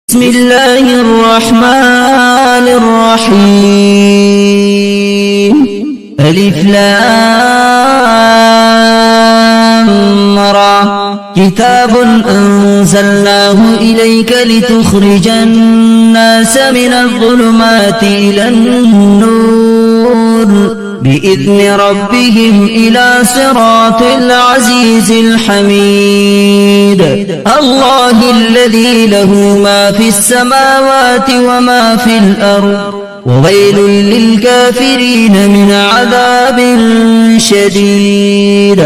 بسم الله الرحمن الرحيم. ألف لام را. كتاب أنزلناه إليك لتخرج الناس من الظلمات إلى النور بإذن ربهم إلى صراط العزيز الحميد. الله الذي له ما في السماوات وما في الأرض وويل للكافرين من عذاب شديد.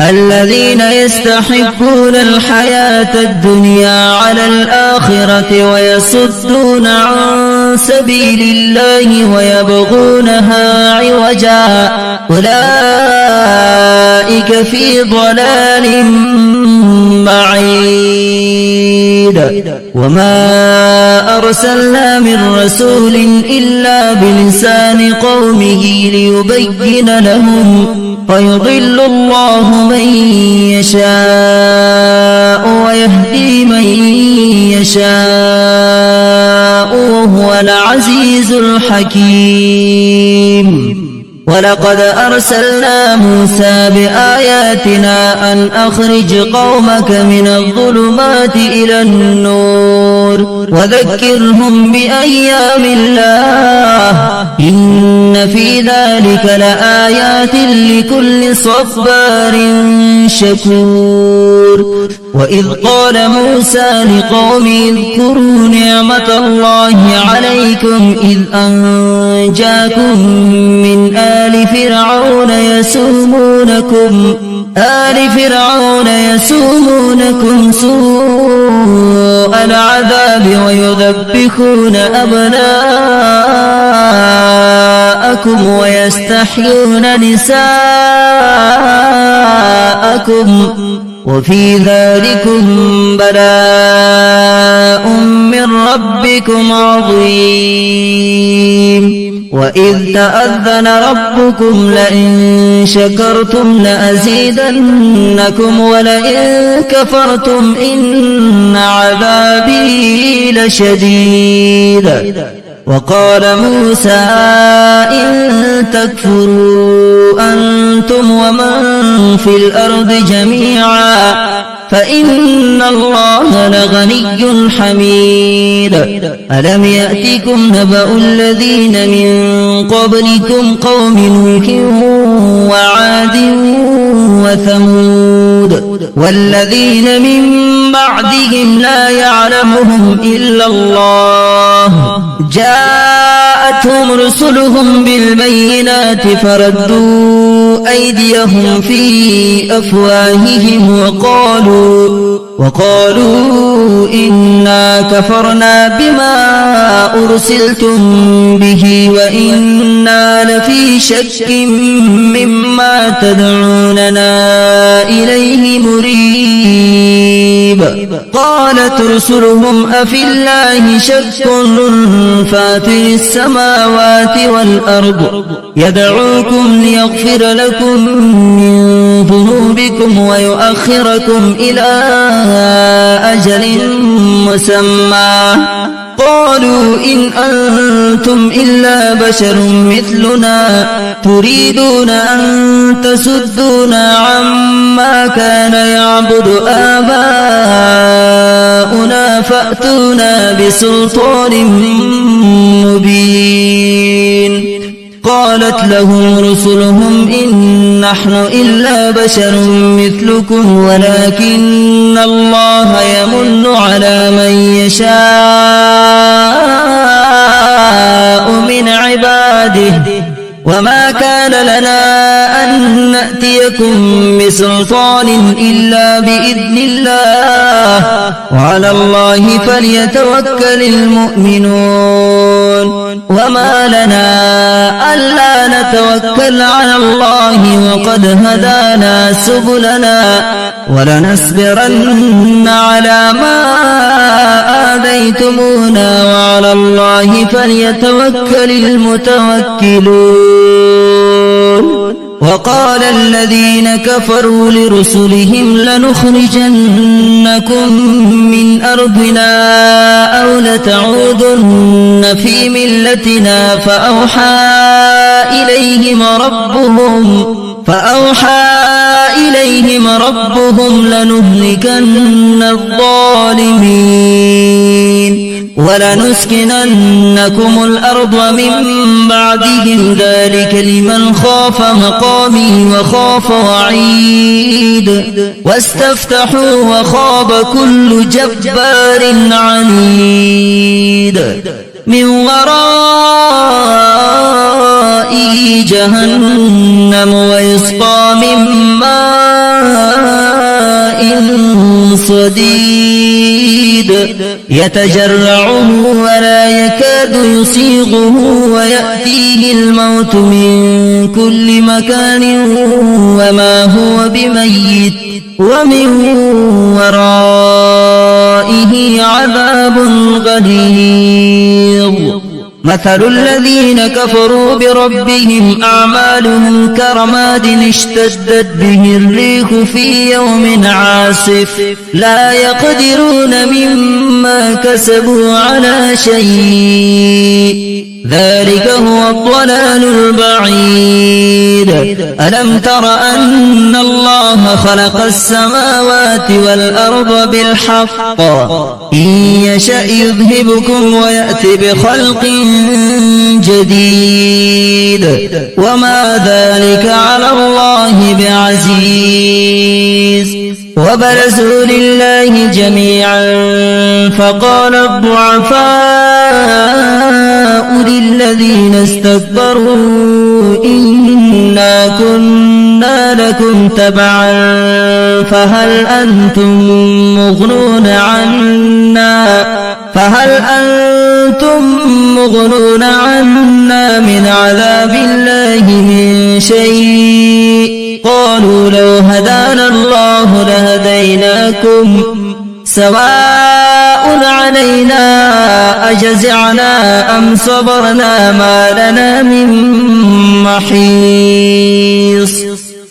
الذين يستحبون الحياة الدنيا على الآخرة ويصدون عن سبيل الله ويبغونها عوجا أولئك في ضلال بعيد. وما أرسلنا من رسول إلا بلسان قومه ليبين لهم فيضل الله من يشاء ويهدي من يشاء وهو العزيز الحكيم. ولقد أرسلنا موسى بآياتنا أن أخرج قومك من الظلمات إلى النور وذكرهم بأيام الله إن في ذلك لآيات لكل صبار شكور. وإذ قال موسى لقومه اذكروا نعمة الله عليكم إذ أنجاكم من آل فرعون يسومونكم سوء العذاب ويذبحون أبناءكم ويستحيون نساءكم وفي ذلكم بلاء من ربكم عظيم. وإذ تأذن ربكم لئن شكرتم لأزيدنكم ولئن كفرتم إن عذابي لشديد. وقال موسى إن تكفروا أنتم ومن في الأرض جميعا فإن الله لغني حميد. ألم يأتكم نبأ الذين من قبلكم قوم نوح وعاد وثمود والذين من بعدهم لا يعلمهم إلا الله جاءتهم رسلهم بالبينات فردوا أيديهم في أفواههم وقالوا إنا كفرنا بما أرسلتم به وإنا لفي شك مما تدعوننا إليه مريب. قالت رسلهم أفي الله شك فاتر السماوات والأرض يدعوكم ليغفر لكم من ذنوبكم ويؤخركم إلى أجل مسمى قالوا إن أنتم إلا بشر مثلنا تريدون أن تسدونا عما كان يعبد آباؤنا فأتونا بسلطان مبين. قالت لهم رسلهم إن نحن إلا بشر مثلكم ولكن الله يمن على من يشاء من عباده وما كان لنا أن نأتيكم بسلطان إلا بإذن الله وعلى الله فليتوكل المؤمنون. وما لنا ألا نتوكل على الله وقد هدانا سبلنا ولنصبرن على ما آذيتمونا وعلى الله فليتوكل المتوكلون. وقال الذين كفروا لرسلهم لنخرجنكم من أرضنا أو لتعودن في ملتنا فأوحى إليهم ربهم لنهلكن الظالمين ولنسكننكم الأرض من بعدهم ذلك لمن خاف مقامي وخاف وعيد واستفتحوا وخاب كل جبار عنيد من ورائه جهنم ويسقى من ماء صديد يتجرعه ولا يكاد يسيغه ويأتيه الموت من كل مكان وما هو بميت ومن ورائه عذاب غليظ مثل الذين كفروا بربهم أعمالهم كرماد اشتدت به الريح في يوم عاصف لا يقدرون مما كسبوا على شيء ذلك هو الضلال البعيد ألم تر أن الله خلق السماوات والأرض بالحق إن يشأ يذهبكم ويأتي بخلق جديد وما ذلك على الله بعزيز وبرزوا لله جميعا فقال الضعفاء للذين استكبروا إنا كنا لكم تبعا فهل أنتم مغنون عنا من عذاب الله من شيء قالوا لو هدانا الله لهديناكم سواء علينا أجزعنا أم صبرنا ما لنا من محيص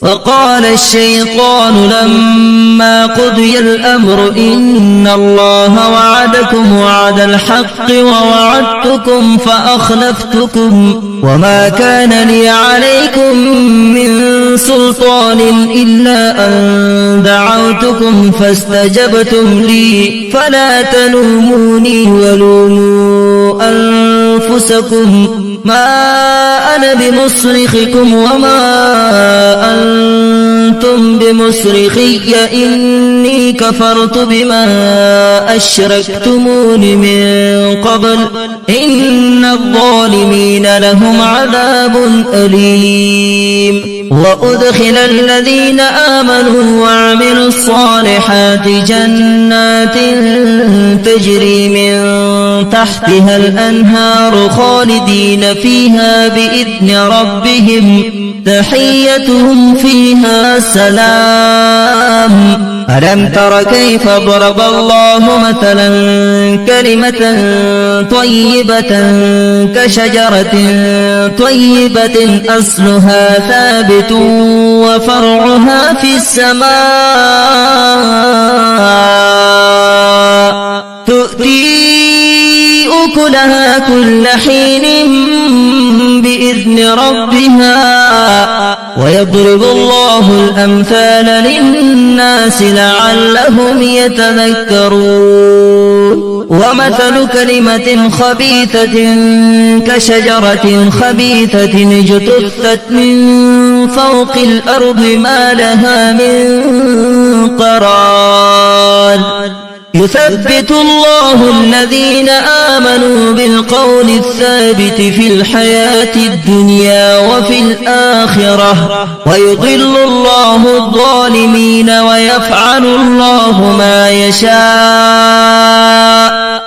وقال الشيطان لما قضي الأمر إن الله وعدكم وعد الحق ووعدتكم فأخلفتكم وما كان لي عليكم من سلطان إلا أن دعوتكم فاستجبتم لي فلا تلوموني ولوموا أنفسكم ما أنا بمصرخكم وما أنتم بمصرخي إني كفرت بما أشركتمون من قبل إن الظالمين لهم عذاب أليم وأدخل الذين آمنوا وعملوا الصالحات جنات تجري من تحتها الأنهار خالدين فيها بإذن ربهم تحيتهم فيها سلام ألم تر كيف ضرب الله مثلا كلمة طيبة كشجرة طيبة أصلها ثابت وفرعها في السماء تؤتي أكلها كل حين بإذن ربها ويضرب الله الأمثال للناس لعلهم يتذكرون ومثل كلمة خبيثة كشجرة خبيثة اجتثت من فوق الأرض ما لها من قرار يثبت الله الذين آمنوا بالقول الثابت في الحياة الدنيا وفي الآخرة ويضل الله الظالمين ويفعل الله ما يشاء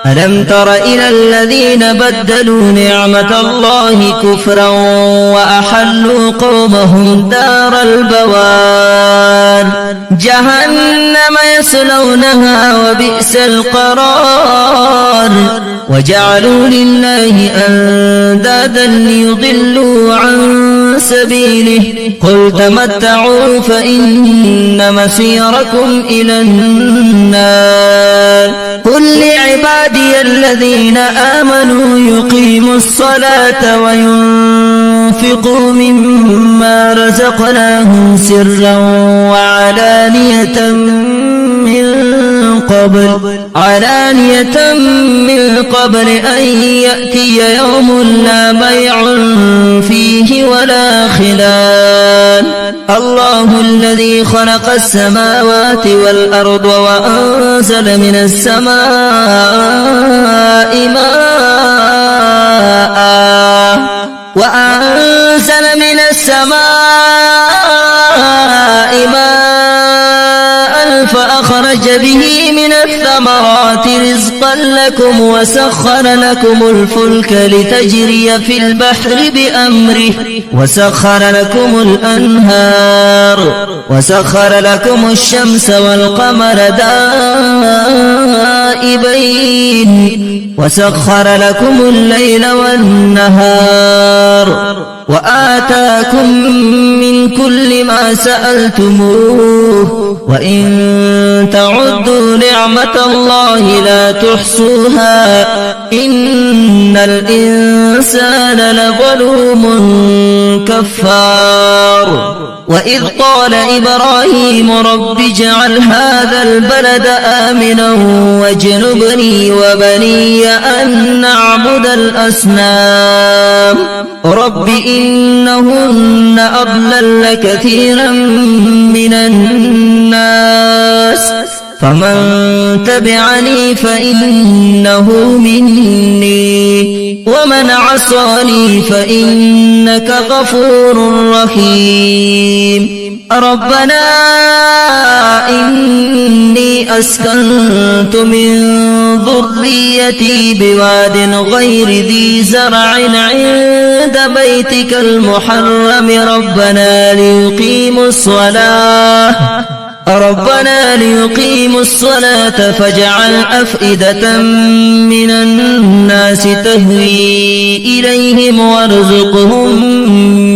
ألم تر إلى الذين بدلوا نعمة الله كفرا وأحلوا قومهم دار البوار جهنم يصلونها وبئس القرار وجعلوا لله أندادا ليضلوا عن سبيله قل تمتعوا فإن مسيركم إلى النار قل لعبادي الذين آمنوا يقيموا الصلاة وينفقوا مما رزقناهم سرا وعلانية من قبل أن يأتي يوم لا بيع فيه ولا خلال. الله الذي خلق السماوات والأرض وأنزل من السماء ماء فأخرج به من الثمرات رزقا لكم وسخر لكم الفلك لتجري في البحر بأمره وسخر لكم الأنهار وسخر لكم الشمس والقمر دائبين وسخر لكم الليل والنهار وآتاكم من كل ما سألتموه وإن تعدوا نعمة الله لا تحصوها إن الإنسان لظلوم كفار. وإذ قال إبراهيم رب اجعل هذا البلد آمنا واجنبني وبني أن نعبد الأصنام رب إنهن أضللن كثيرا من الناس فمن تبعني فإنه مني ومن عصاني فإنك غفور رحيم. ربنا إني أسكنت من ذريتي بواد غير ذي زرع عند بيتك المحرم ربنا ليقيموا الصلاة فاجعل أفئدة من الناس تهوي إليهم وارزقهم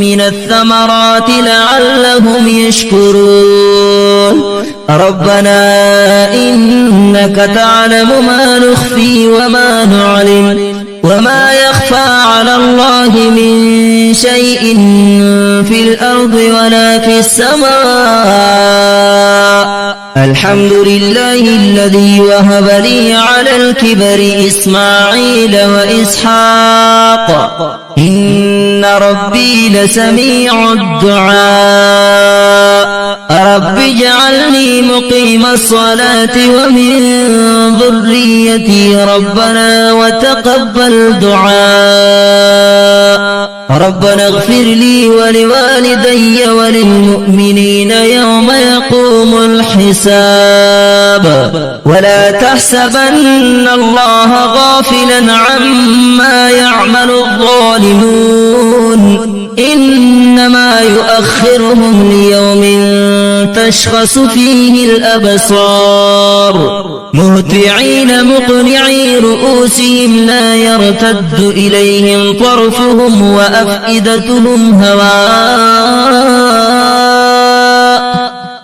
من الثمرات لعلهم يشكرون. ربنا إنك تعلم ما نخفي وما نعلن وما يخفى على الله من شيء في الأرض ولا في السماء. الحمد لله الذي وهب لي على الكبر إسماعيل وإسحاق إن ربي لسميع الدعاء. رب اجعلني مقيم الصلاة ومن ذريتي ربنا وتقبل دعاء. ربنا اغفر لي ولوالدي وللمؤمنين يوم يقوم الحساب. ولا تحسبن الله غافلا عما يعمل الظالمون إنما يؤخرهم ليوم تشخص فيه الأبصار مهطعين مقنعي رؤوسهم لا يرتد إليهم طرفهم وأفئدتهم هواء.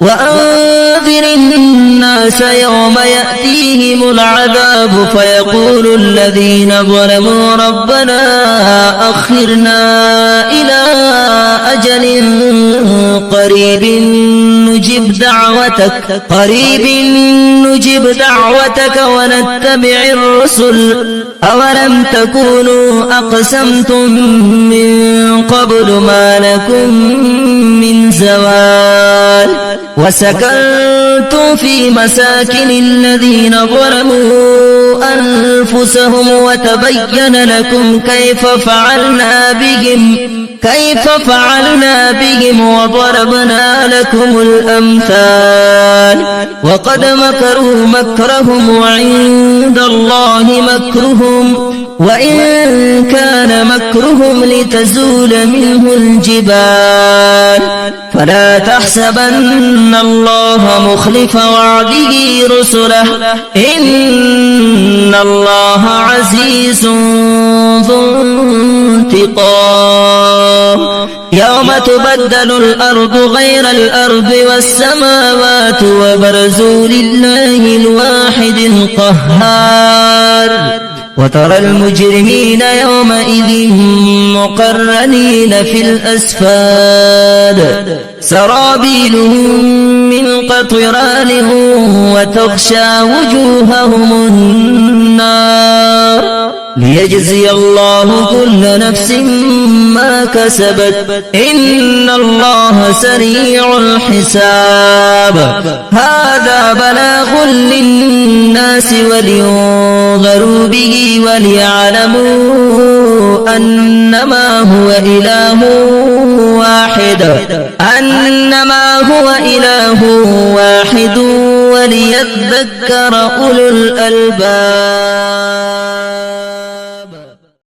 وأنذر الناس يوم يأتيهم العذاب فيقول الذين ظلموا ربنا أخرنا إلى أجل قريب نجب دعوتك ونتبع الرسل أولم تكونوا أقسمتم من قبل ما لكم من زوال. وسكنتم في مساكن الذين ظلموا أنفسهم وتبين لكم كيف فعلنا بهم وضربنا لكم الأمثال. وقد مكروا مكرهم وعند الله مكرهم وإن كان مكرهم لتزول منه الجبال فلا تحسبن الله مخلف وعده رسله إن الله عزيز ذو انتقام يوم تبدل الأرض غير الأرض والسماوات وبرزوا لله الواحد القهار وترى المجرمين يومئذ مقرنين في الأسفاد سرابيلهم من قطران وتغشى وجوههم النار ليجزي الله كل نفس ما كسبت إن الله سريع الحساب هذا بلاغ للناس ولينذروا به وليعلموا أنما هو إله واحد وليذكر أولو الألباب.